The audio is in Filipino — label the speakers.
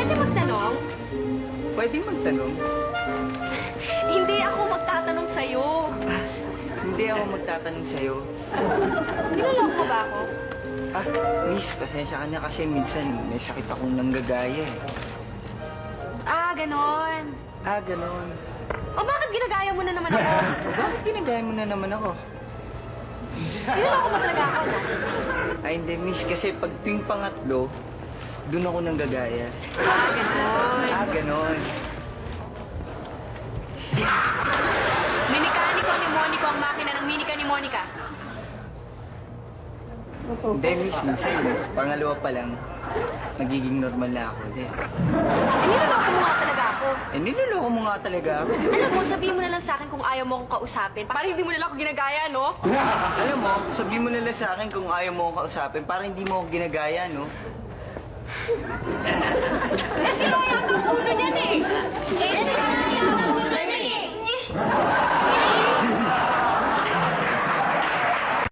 Speaker 1: Pwede magtanong?
Speaker 2: Pwede magtanong?
Speaker 1: Hindi ako magtatanong sa'yo.
Speaker 2: Hindi ako magtatanong sa'yo.
Speaker 1: Niloloko mo ba ako?
Speaker 2: Ah, miss, pasensya ka na kasi minsan may sakit akong nanggagaya eh.
Speaker 1: Ah, ganon.
Speaker 2: Ah, ganon.
Speaker 1: O bakit ginagaya mo na naman ako?
Speaker 2: Bakit ginagaya mo na naman ako?
Speaker 1: Niloloko mo talaga ako, no?
Speaker 2: Ay, hindi, miss, kasi pag tuwing pangatlo, dun ako nanggagaya.
Speaker 1: Ah, ganon.
Speaker 2: Ah, ganon.
Speaker 1: Minikaniko ni Monico ang makina ng minika ni Monica.
Speaker 2: Hindi, miss, minsan, pangalawa pa lang, nagiging normal na ako. Hindi.
Speaker 1: Niloloko mo nga talaga ako.
Speaker 2: Eh, niloloko mo nga talaga ako.
Speaker 1: Alam mo, sabihin mo na lang sa akin kung ayaw mo akong kausapin. Para hindi mo nila ako ginagaya, no?
Speaker 2: Alam mo, sabihin mo na lang sa akin kung ayaw mo akong kausapin para hindi mo ako ginagaya, no?